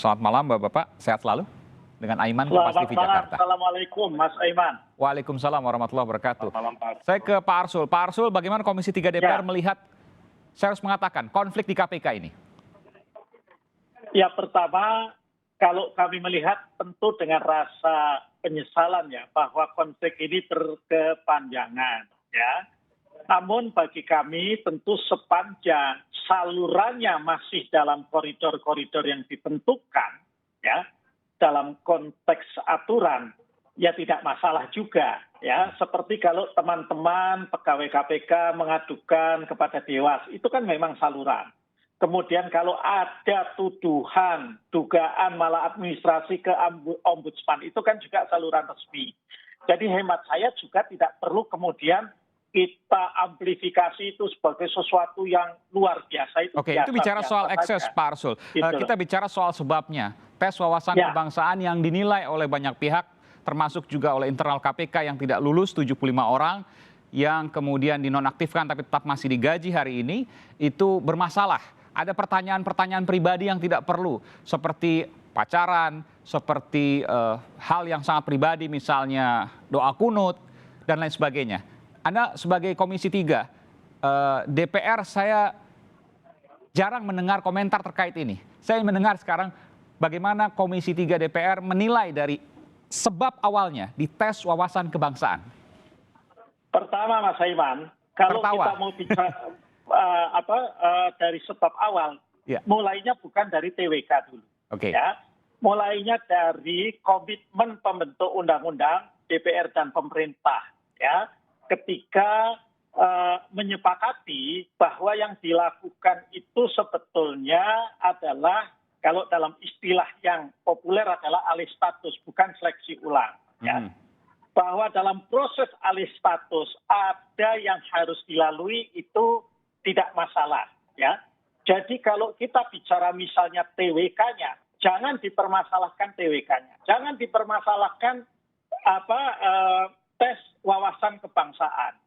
Selamat malam Bapak-Bapak, sehat selalu dengan Aiman Kompas Selamat TV malam, Jakarta. Assalamualaikum Mas Aiman. Waalaikumsalam warahmatullahi wabarakatuh. Selamat malam Pak. Saya ke Pak Arsul. Pak Arsul, bagaimana Komisi 3 DPR Ya. melihat, saya harus mengatakan, konflik di KPK ini? Ya, pertama kalau kami melihat tentu dengan rasa penyesalan ya bahwa konflik ini berkepanjangan ya. Namun bagi kami tentu sepanjang salurannya masih dalam koridor-koridor yang ditentukan ya, dalam konteks aturan ya tidak masalah juga ya. Seperti kalau teman-teman pegawai KPK mengadukan kepada Dewas, itu kan memang saluran. Kemudian kalau ada tuduhan, dugaan maladministrasi ke Ombudsman, itu kan juga saluran resmi. Jadi hemat saya juga tidak perlu kemudian kita amplifikasi itu sebagai sesuatu yang luar biasa. Itu Oke, biasa, itu bicara biasa soal ekses saja. Pak Arsul. Gitu. Kita bicara soal sebabnya. Tes wawasan Ya. kebangsaan yang dinilai oleh banyak pihak, termasuk juga oleh internal KPK yang tidak lulus 75 orang, yang kemudian dinonaktifkan tapi tetap masih digaji hari ini, itu bermasalah. Ada pertanyaan-pertanyaan pribadi yang tidak perlu, seperti pacaran, seperti hal yang sangat pribadi, misalnya doa kunut, dan lain sebagainya. Anda sebagai Komisi 3, DPR, saya jarang mendengar komentar terkait ini. Saya mendengar sekarang bagaimana Komisi 3 DPR menilai dari sebab awalnya di tes wawasan kebangsaan. Pertama Mas Aiman, kalau Tertawa. kita mau bicara dari sebab awal, Ya. mulainya bukan dari TWK dulu. Oke. Ya, mulainya dari komitmen pembentuk undang-undang DPR dan pemerintah. Ya, ketika menyepakati bahwa yang dilakukan itu sebetulnya adalah kalau dalam istilah yang populer adalah alih status, bukan seleksi ulang. Ya. Bahwa dalam proses alih status ada yang harus dilalui itu tidak masalah. Ya. Jadi kalau kita bicara misalnya TWK-nya, jangan dipermasalahkan TWK-nya, jangan dipermasalahkan tes wawasan kebangsaan.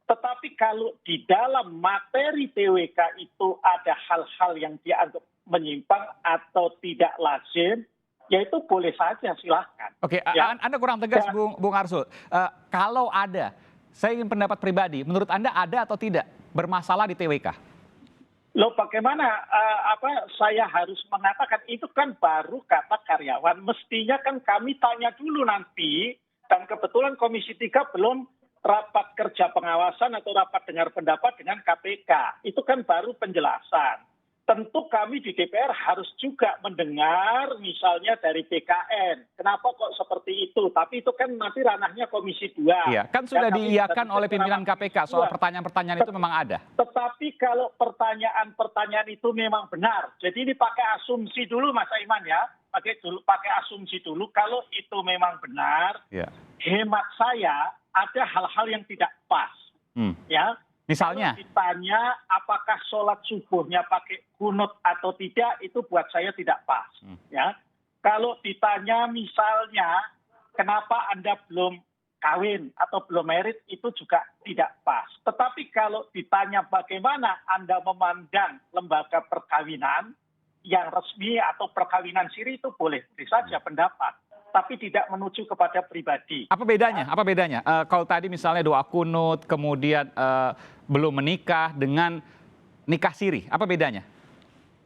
Tetapi kalau di dalam materi TWK itu ada hal-hal yang dianggap menyimpang atau tidak lazim, ya itu boleh saja, silahkan. Oke, Ya. Anda kurang tegas, Ya. Bung Arsul. Kalau ada, saya ingin pendapat pribadi, menurut Anda ada atau tidak bermasalah di TWK? Loh bagaimana saya harus mengatakan itu kan baru kata karyawan. Mestinya kan kami tanya dulu nanti, dan kebetulan Komisi 3 belum rapat kerja pengawasan atau rapat dengar pendapat dengan KPK. Itu kan baru penjelasan. Tentu kami di DPR harus juga mendengar misalnya dari BKN. Kenapa kok seperti itu? Tapi itu kan nanti ranahnya Komisi 2. Iya, kan sudah diiyakan oleh pimpinan KPK soal Komisi 2. pertanyaan-pertanyaan itu memang ada. Tetapi kalau pertanyaan-pertanyaan itu memang benar, jadi ini pakai asumsi dulu Mas Aiman ya, pakai asumsi dulu kalau itu memang benar, Iya. hemat saya ada hal-hal yang tidak pas. Ya. Misalnya? Kalau ditanya apakah sholat subuhnya pakai kunut atau tidak, itu buat saya tidak pas. Ya. Kalau ditanya misalnya kenapa Anda belum kawin atau belum merit, itu juga tidak pas. Tetapi kalau ditanya bagaimana Anda memandang lembaga perkawinan yang resmi atau perkawinan siri, itu boleh saja pendapat, tapi tidak menuju kepada pribadi. Apa bedanya? Apa bedanya? Kalau tadi misalnya doa kunut, kemudian belum menikah dengan nikah siri, apa bedanya?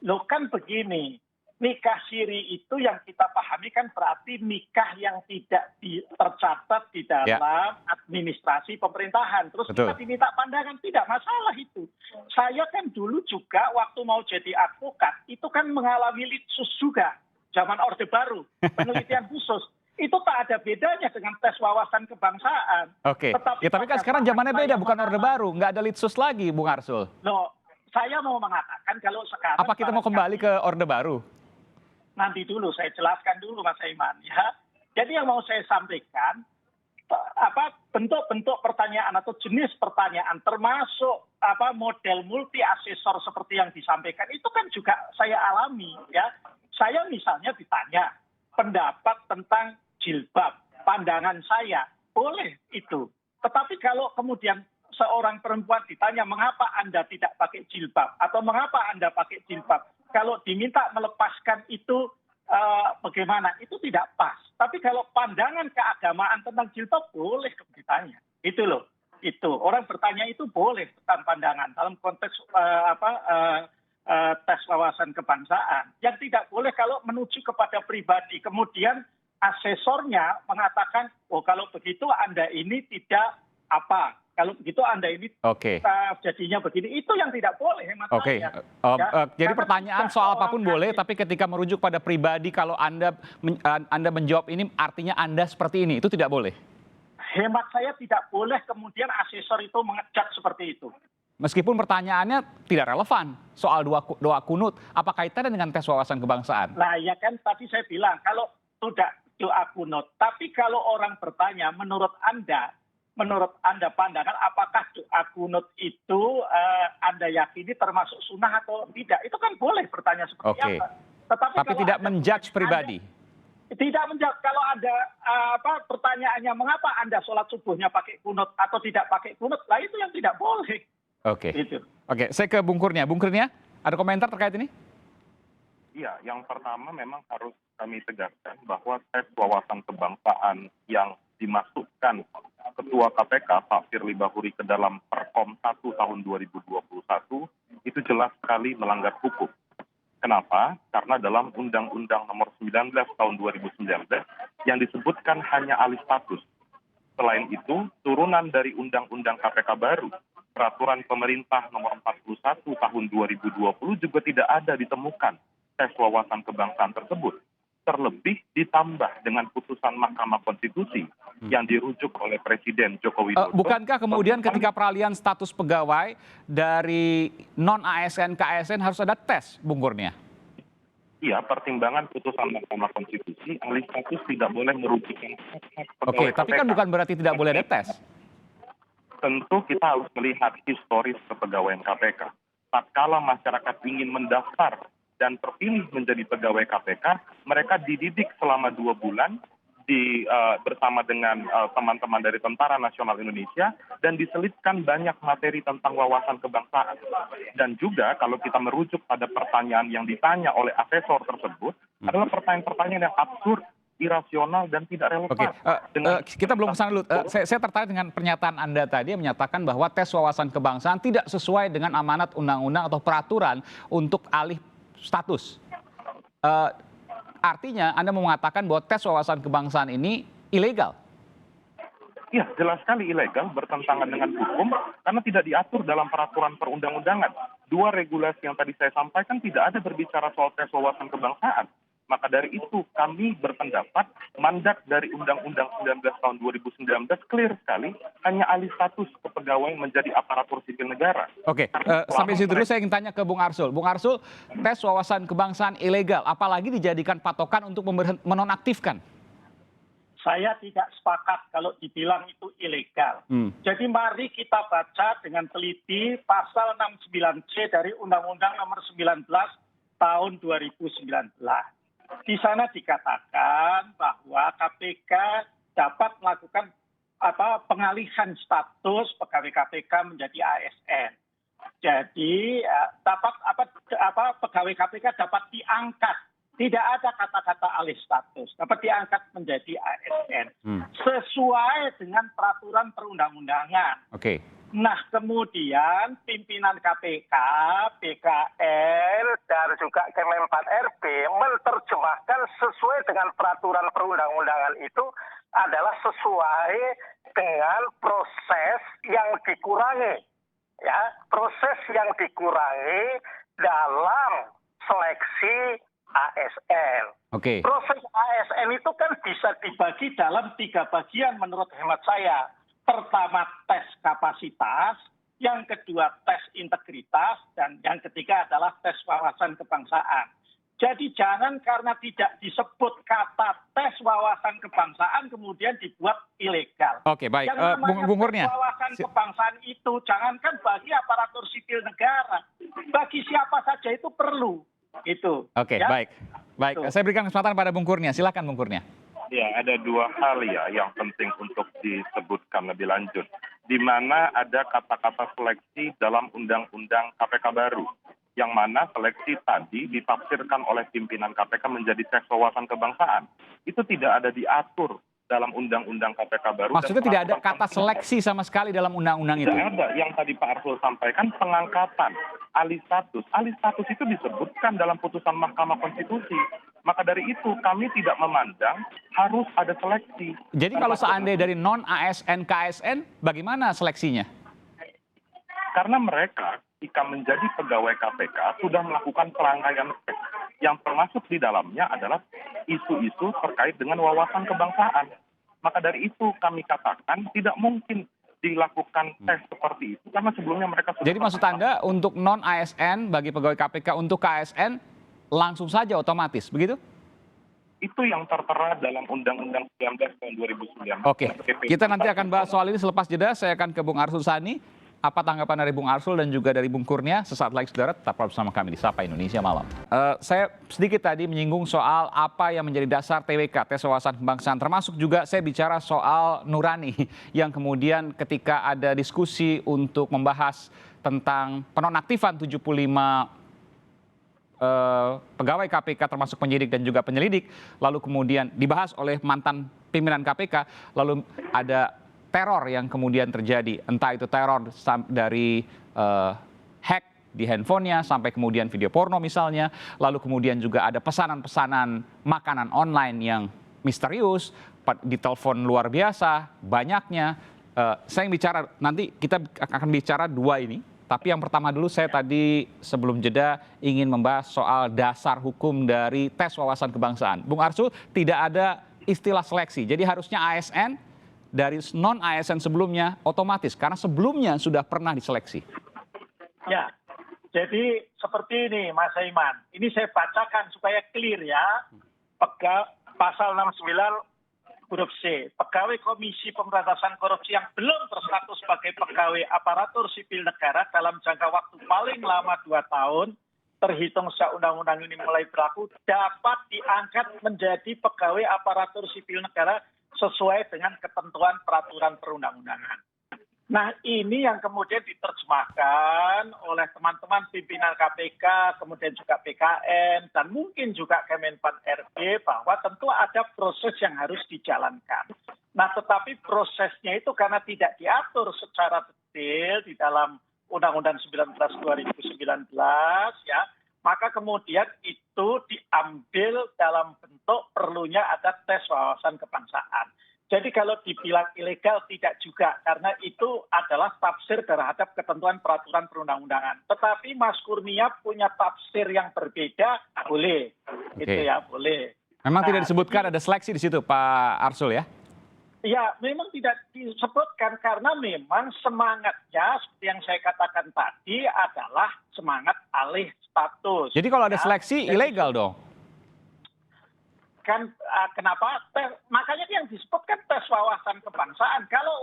Loh kan begini, nikah siri itu yang kita pahami kan berarti nikah yang tidak tercatat di dalam administrasi pemerintahan. Terus Betul. kita diminta pandangan, tidak masalah itu. Saya kan dulu juga waktu mau jadi advokat, itu kan mengalami litsus juga. Zaman Orde Baru, penelitian khusus. Itu tak ada bedanya dengan tes wawasan kebangsaan. Oke, tapi kan sekarang zamannya beda, bukan Orde Baru. Nggak ada litsus lagi, Bung Arsul. Loh, saya mau mengatakan kalau sekarang... Apa kita mau kembali ke Orde Baru? Nanti dulu, saya jelaskan dulu Mas Aiman. Ya. Jadi yang mau saya sampaikan, bentuk-bentuk pertanyaan atau jenis pertanyaan, termasuk model multi asesor seperti yang disampaikan, itu kan juga saya alami. Ya. Saya misalnya ditanya pendapat tentang jilbab, pandangan saya, boleh itu. Tetapi kalau kemudian seorang perempuan ditanya mengapa Anda tidak pakai jilbab atau mengapa Anda pakai jilbab, kalau diminta melepaskan itu bagaimana itu tidak pas. Tapi kalau pandangan keagamaan tentang jilbab boleh ditanya. Itu loh. Itu orang bertanya itu boleh tentang pandangan dalam konteks tes wawasan kebangsaan. Yang tidak boleh kalau menuju kepada pribadi. Kemudian asesornya mengatakan, oh kalau begitu Anda ini tidak apa. Kalau begitu Anda ini jadinya begini. Itu yang tidak boleh hemat saya. Jadi Karena pertanyaan soal apapun boleh, hakim, tapi ketika merujuk pada pribadi, kalau Anda menjawab ini artinya Anda seperti ini, itu tidak boleh. Hemat saya tidak boleh kemudian asesor itu mengejak seperti itu. Meskipun pertanyaannya tidak relevan soal doa kunut, apa kaitannya dengan tes wawasan kebangsaan? Nah ya kan tadi saya bilang kalau sudah doa kunut, tapi kalau orang bertanya menurut Anda pandangan apakah doa kunut itu Anda yakini termasuk sunnah atau tidak? Itu kan boleh bertanya seperti apa. Tapi tidak menjudge pribadi. Tidak menjawab. Kalau ada pertanyaannya mengapa Anda sholat subuhnya pakai kunut atau tidak pakai kunut, lah itu yang tidak boleh. Oke, saya ke Bung Kurnia. Bung Kurnia, ada komentar terkait ini? Iya, yang pertama memang harus kami tegaskan bahwa tes wawasan kebangsaan yang dimasukkan Ketua KPK Pak Firly Bahuri ke dalam Perkom 1 tahun 2021 itu jelas sekali melanggar hukum. Kenapa? Karena dalam Undang-Undang Nomor 19 tahun 2019 yang disebutkan hanya alih status. Selain itu, turunan dari Undang-Undang KPK baru, Peraturan Pemerintah Nomor 41 tahun 2020 juga tidak ada ditemukan tes wawasan kebangsaan tersebut. Terlebih ditambah dengan putusan Mahkamah Konstitusi yang dirujuk oleh Presiden Joko Widodo. Bukankah kemudian ketika peralihan status pegawai dari non-ASN ke ASN harus ada tes, Bung Kurnia? Iya, pertimbangan putusan Mahkamah Konstitusi, alih status tidak boleh merugikan pegawai KPK. Tapi kan bukan berarti tidak boleh ada tes. Tentu kita harus melihat historis kepegawaian KPK. Tatkala masyarakat ingin mendaftar dan terpilih menjadi pegawai KPK, mereka dididik selama 2 bulan bersama dengan teman-teman dari Tentara Nasional Indonesia dan diselipkan banyak materi tentang wawasan kebangsaan. Dan juga kalau kita merujuk pada pertanyaan yang ditanya oleh asesor tersebut adalah pertanyaan-pertanyaan yang absurd, irasional dan tidak relevan. Kita belum kesana dulu. Saya tertarik dengan pernyataan Anda tadi yang menyatakan bahwa tes wawasan kebangsaan tidak sesuai dengan amanat undang-undang atau peraturan untuk alih status. Artinya Anda mau mengatakan bahwa tes wawasan kebangsaan ini ilegal? Iya, jelas sekali ilegal, bertentangan dengan hukum, karena tidak diatur dalam peraturan perundang-undangan. 2 regulasi yang tadi saya sampaikan tidak ada berbicara soal tes wawasan kebangsaan. Maka dari itu kami berpendapat mandat dari Undang-Undang 19 tahun 2019 clear sekali, hanya alih status kepegawaian menjadi aparatur sipil negara. Sampai situ dulu saya ingin tanya ke Bung Arsul. Bung Arsul, tes wawasan kebangsaan ilegal, apalagi dijadikan patokan untuk menonaktifkan? Saya tidak sepakat kalau dibilang itu ilegal. Jadi mari kita baca dengan teliti pasal 69C dari Undang-Undang Nomor 19 tahun 2019. Di sana dikatakan bahwa KPK dapat melakukan pengalihan status pegawai KPK menjadi ASN. Jadi pegawai KPK dapat diangkat. Tidak ada kata-kata alih status, dapat diangkat menjadi ASN sesuai dengan peraturan perundang-undangan. Nah, kemudian pimpinan KPK, BKN, dan juga Kemen-4 RB menerjemahkan sesuai dengan peraturan perundang-undangan itu adalah sesuai dengan proses yang dikurangi. Ya, proses yang dikurangi dalam seleksi ASN. Proses ASN itu kan bisa dibagi dalam 3 bagian menurut hemat saya. Pertama tes kapasitas, yang kedua tes integritas, dan yang ketiga adalah tes wawasan kebangsaan. Jadi jangan karena tidak disebut kata tes wawasan kebangsaan kemudian dibuat ilegal. Baik. Yang namanya Bung Kurnia. Tes wawasan kebangsaan itu jangankan bagi aparatur sipil negara, bagi siapa saja itu perlu. Baik. Saya berikan kesempatan pada Bung Kurnia. Silakan Bung Kurnia. Ya, ada 2 hal ya yang penting untuk disebutkan lebih lanjut. Di mana ada kata-kata seleksi dalam Undang-Undang KPK baru. yang mana seleksi tadi ditafsirkan oleh pimpinan KPK menjadi tes wawasan kebangsaan. Itu tidak ada diatur dalam undang-undang KPK baru. Maksudnya tidak ada kata seleksi sama sekali dalam undang-undang itu? Tidak ada. Yang tadi Pak Arsul sampaikan pengangkatan alih status. Alih status itu disebutkan dalam putusan Mahkamah Konstitusi. Maka dari itu kami tidak memandang harus ada seleksi. Jadi kalau seandainya dari non-ASN ke ASN, bagaimana seleksinya? Karena mereka jika menjadi pegawai KPK sudah melakukan serangkaian tes yang termasuk di dalamnya adalah isu-isu terkait dengan wawasan kebangsaan. Maka dari itu kami katakan tidak mungkin dilakukan tes seperti itu karena sebelumnya mereka sudah. Jadi maksud Anda untuk non-ASN bagi pegawai KPK untuk KSN langsung saja otomatis, begitu? Itu yang tertera dalam Undang-Undang 19 tahun 2019. Oke, kita nanti akan bahas soal ini selepas jeda. Saya akan ke Bung Arsul Sani. Apa tanggapan dari Bung Arsul dan juga dari Bung Kurnia? Sesaat lagi saudara, tetap bersama kami di Sapa Indonesia Malam. Saya sedikit tadi menyinggung soal apa yang menjadi dasar TWK, tes wawasan kebangsaan. Termasuk juga saya bicara soal Nurani yang kemudian ketika ada diskusi untuk membahas tentang penonaktifan 75 pegawai KPK termasuk penyidik dan juga penyelidik, lalu kemudian dibahas oleh mantan pimpinan KPK, lalu ada teror yang kemudian terjadi, entah itu teror dari hack di handphonenya sampai kemudian video porno misalnya, lalu kemudian juga ada pesanan-pesanan makanan online yang misterius, di telepon luar biasa, banyaknya. Saya yang bicara, nanti kita akan bicara dua ini, tapi yang pertama dulu saya tadi sebelum jeda ingin membahas soal dasar hukum dari tes wawasan kebangsaan. Bung Arsul, tidak ada istilah seleksi, jadi harusnya ASN dari non-ASN sebelumnya otomatis, karena sebelumnya sudah pernah diseleksi. Ya, jadi seperti ini Mas Aiman. Ini saya bacakan supaya clear ya. Pasal 69 huruf C. Pegawai Komisi Pemberantasan Korupsi yang belum berstatus sebagai pegawai aparatur sipil negara dalam jangka waktu paling lama 2 tahun, terhitung sejak undang-undang ini mulai berlaku, dapat diangkat menjadi pegawai aparatur sipil negara sesuai dengan ketentuan peraturan perundang-undangan. Nah, ini yang kemudian diterjemahkan oleh teman-teman pimpinan KPK, kemudian juga BKN, dan mungkin juga Kemenpan RB, bahwa tentu ada proses yang harus dijalankan. Nah, tetapi prosesnya itu karena tidak diatur secara detail di dalam Undang-Undang 19/2019, ya, maka kemudian itu diambil dalam bentuk perlunya ada tes wawasan kebangsaan. Jadi kalau dibilang ilegal tidak juga, karena itu adalah tafsir terhadap ketentuan peraturan perundang-undangan. Tetapi Mas Kurnia punya tafsir yang berbeda, boleh. Oke. Itu ya, boleh. Memang tidak disebutkan ada seleksi di situ, Pak Arsul ya? Ya, memang tidak disebutkan karena memang semangatnya seperti yang saya katakan tadi adalah semangat alih status. Jadi kalau ada seleksi ilegal dong? Kan kenapa? Makanya yang disebutkan tes wawasan kebangsaan. Kalau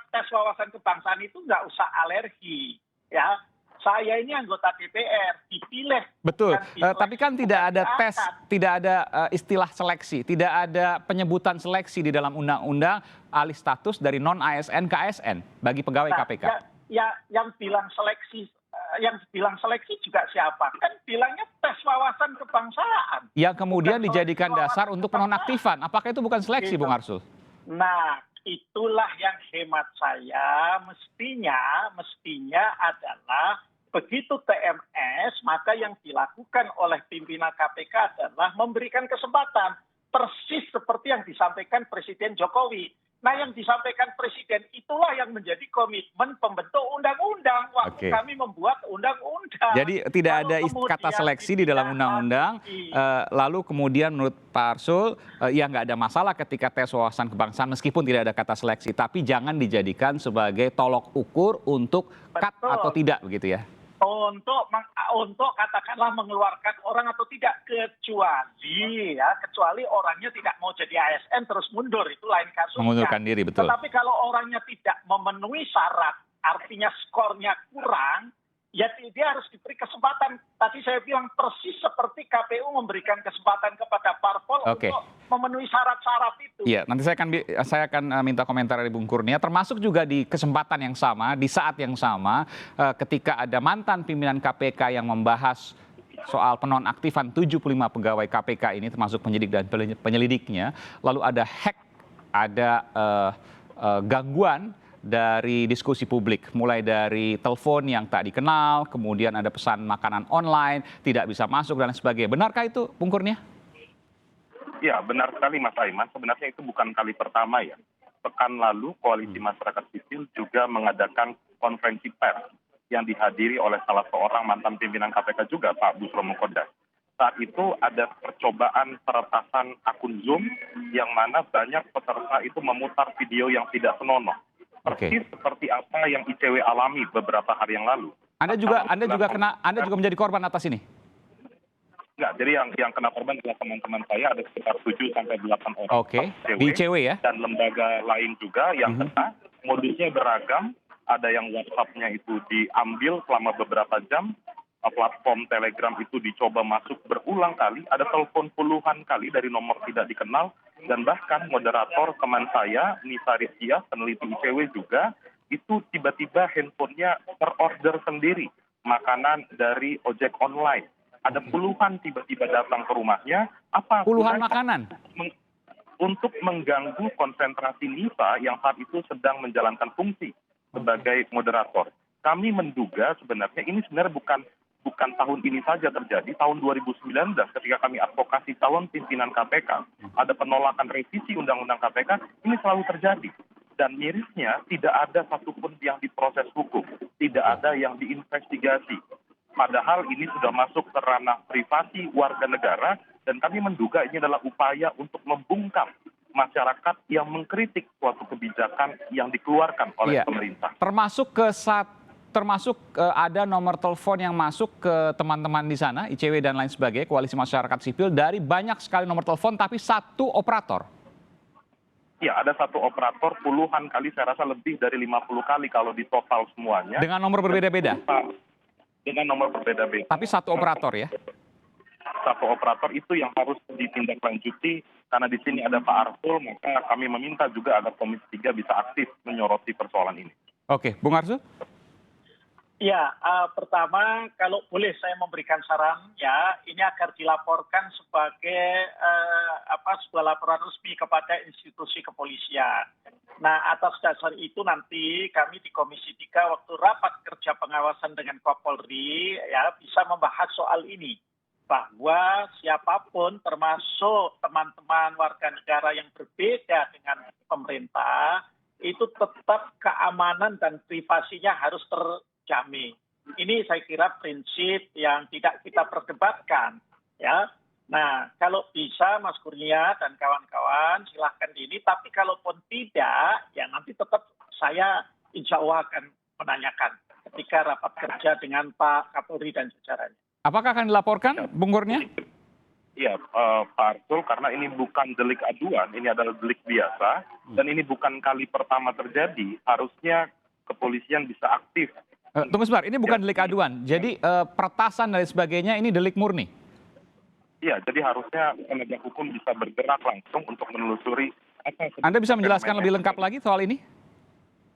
tes wawasan kebangsaan itu nggak usah alergi, ya. Saya ini anggota DPR, dipilih. Betul, tapi kan tidak ada tes, tidak ada istilah seleksi, tidak ada penyebutan seleksi di dalam undang-undang alih status dari non-ASN ke ASN bagi pegawai KPK. Ya, yang bilang seleksi juga siapa? Kan bilangnya tes wawasan kebangsaan. Yang kemudian dijadikan dasar untuk penonaktifan. Apakah itu bukan seleksi, Bung Arsul? Nah, itulah yang hemat saya mestinya adalah begitu TMS, maka yang dilakukan oleh pimpinan KPK adalah memberikan kesempatan persis seperti yang disampaikan Presiden Jokowi. Nah, yang disampaikan Presiden itulah yang menjadi komitmen pembentuk undang-undang waktu kami membuat undang-undang. Jadi tidak ada kata seleksi di dalam undang-undang. Lalu kemudian menurut Pak Arsul, ya nggak ada masalah ketika tes wawasan kebangsaan meskipun tidak ada kata seleksi. Tapi jangan dijadikan sebagai tolok ukur untuk cut atau tidak begitu ya? Untuk katakanlah mengeluarkan orang atau tidak, kecuali orangnya tidak mau jadi ASN terus mundur, itu lain kasusnya. Mengundurkan diri, betul. Tetapi kalau orangnya tidak memenuhi syarat, artinya skornya kurang, ya dia harus diberi kesempatan. Tadi saya bilang persis seperti KPU memberikan kesempatan kepada parpol untuk memenuhi syarat-syarat itu. Iya, nanti saya akan minta komentar dari Bung Kurnia, termasuk juga di kesempatan yang sama, di saat yang sama, ketika ada mantan pimpinan KPK yang membahas soal penonaktifan 75 pegawai KPK ini, termasuk penyidik dan penyelidiknya, lalu ada hack, ada gangguan dari diskusi publik, mulai dari telepon yang tak dikenal, kemudian ada pesan makanan online, tidak bisa masuk dan lain sebagainya. Benarkah itu, Bung Kurnia? Ya, benar sekali Mas Aiman. Sebenarnya itu bukan kali pertama ya. Pekan lalu Koalisi Masyarakat Sipil juga mengadakan konferensi pers yang dihadiri oleh salah seorang mantan pimpinan KPK juga, Pak Busromo Kodas. Saat itu ada percobaan peretasan akun Zoom yang mana banyak peserta itu memutar video yang tidak senonoh. Persis seperti apa yang ICW alami beberapa hari yang lalu. Anda juga menjadi korban atas ini? Enggak, jadi yang kena korban adalah teman-teman saya, ada sekitar 7 sampai 8 orang. Oke, di ICW ya? Dan lembaga lain juga yang kena, modusnya beragam, ada yang WhatsApp-nya itu diambil selama beberapa jam, platform Telegram itu dicoba masuk berulang kali, ada telepon puluhan kali dari nomor tidak dikenal, dan bahkan moderator teman saya, Nisa Rizkia, peneliti ICW juga, itu tiba-tiba handphonenya terorder sendiri, makanan dari ojek online. Ada puluhan tiba-tiba datang ke rumahnya. Apa puluhan makanan? Untuk mengganggu konsentrasi Nisa yang saat itu sedang menjalankan fungsi sebagai moderator. Kami menduga sebenarnya ini sebenarnya bukan tahun ini saja terjadi. Tahun 2019 ketika kami advokasi calon pimpinan KPK, ada penolakan revisi Undang-Undang KPK, ini selalu terjadi. Dan mirisnya tidak ada satupun yang diproses hukum, tidak ada yang diinvestigasi. Padahal ini sudah masuk ke ranah privasi warga negara, dan kami menduga ini adalah upaya untuk membungkam masyarakat yang mengkritik suatu kebijakan yang dikeluarkan oleh pemerintah. Termasuk ada nomor telepon yang masuk ke teman-teman di sana, ICW dan lain sebagainya, Koalisi Masyarakat Sipil, dari banyak sekali nomor telepon, tapi satu operator. Ya, ada satu operator puluhan kali, saya rasa lebih dari 50 kali kalau di total semuanya. Dengan nomor berbeda-beda? Dengan nomor berbeda-beda. Tapi satu operator ya? Satu operator itu yang harus ditindaklanjuti, karena di sini ada Pak Arsul, maka kami meminta juga agar Komisi 3 bisa aktif menyoroti persoalan ini. Oke, Bung Arsul? Ya, pertama kalau boleh saya memberikan saran ya, ini agar dilaporkan sebagai sebuah laporan resmi kepada institusi kepolisian. Nah, atas dasar itu nanti kami di Komisi 3 waktu rapat kerja pengawasan dengan Kapolri ya bisa membahas soal ini. Bahwa siapapun termasuk teman-teman warga negara yang berbeda dengan pemerintah itu tetap keamanan dan privasinya harus terjamin. Ini saya kira prinsip yang tidak kita perdebatkan ya. Nah, kalau bisa Mas Kurnia dan kawan-kawan silahkan ini, tapi kalaupun tidak ya nanti tetap saya insya Allah akan menanyakan ketika rapat kerja dengan Pak Kapolri dan jajarannya. Apakah akan dilaporkan, Bung Kurnia? Iya, Pak Arsul, karena ini bukan delik aduan, ini adalah delik biasa, dan ini bukan kali pertama terjadi, harusnya kepolisian bisa aktif. Tunggu sebentar, ini bukan delik aduan, jadi peretasan dan sebagainya ini delik murni? Iya, jadi harusnya penegak hukum bisa bergerak langsung untuk menelusuri apa. Anda bisa menjelaskan lebih lengkap lagi soal ini?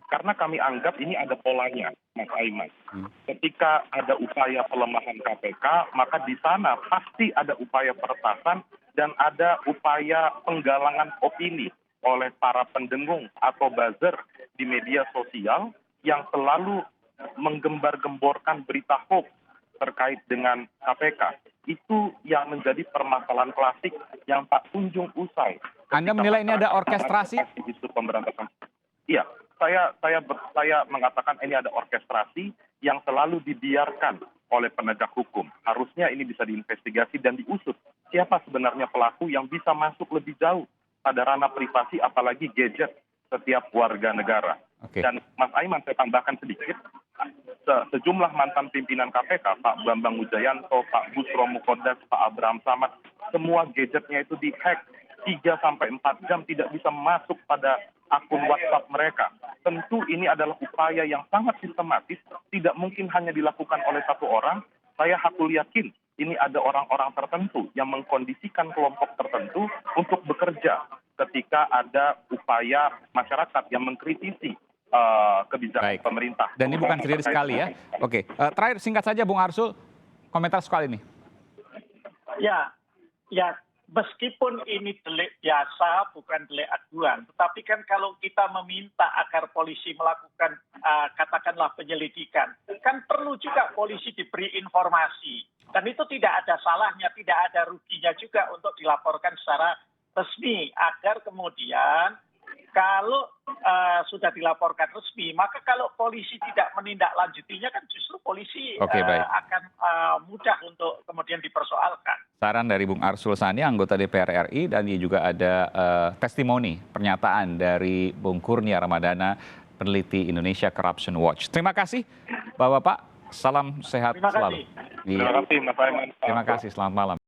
Karena kami anggap ini ada polanya, Mas Aiman. Ketika ada upaya pelemahan KPK, maka di sana pasti ada upaya peretasan dan ada upaya penggalangan opini oleh para pendengung atau buzzer di media sosial yang selalu menggembar-gemborkan berita hoax terkait dengan KPK. Itu yang menjadi permasalahan klasik yang tak kunjung usai. Anda menilai ini ada orkestrasi? Isu pemberantasan. Iya. Saya mengatakan ini ada orkestrasi yang selalu dibiarkan oleh penegak hukum. Harusnya ini bisa diinvestigasi dan diusut. Siapa sebenarnya pelaku yang bisa masuk lebih jauh pada ranah privasi, apalagi gadget setiap warga negara. Dan Mas Aiman, saya tambahkan sedikit, sejumlah mantan pimpinan KPK, Pak Bambang Wijayanto, Pak Busromo Kodas, Pak Abraham Samad, semua gadgetnya itu dihack 3-4 jam, tidak bisa masuk pada akun WhatsApp mereka. Tentu ini adalah upaya yang sangat sistematis, tidak mungkin hanya dilakukan oleh satu orang. Saya hakul yakin ini ada orang-orang tertentu yang mengkondisikan kelompok tertentu untuk bekerja bekerja ketika ada upaya masyarakat yang mengkritisi kebijakan Baik. pemerintah. Dan ini bukan terjadi sekali ya. Oke, terakhir singkat saja Bung Arsul, komentar soal ini. Ya, ya, meskipun ini delik biasa, bukan delik aduan, tetapi kan kalau kita meminta agar polisi melakukan katakanlah penyelidikan, kan perlu juga polisi diberi informasi. Dan itu tidak ada salahnya, tidak ada ruginya juga untuk dilaporkan secara resmi, agar kemudian kalau sudah dilaporkan resmi, maka kalau polisi tidak menindaklanjutinya kan justru polisi Oke, baik. akan mudah untuk kemudian dipersoalkan. Saran dari Bung Arsul Sani, anggota DPR RI, dan juga ada testimoni pernyataan dari Bung Kurnia Ramadana, peneliti Indonesia Corruption Watch. Terima kasih Bapak-Bapak, salam sehat Terima kasih. selalu. Terima kasih Mas Aiman. Terima kasih, selamat malam.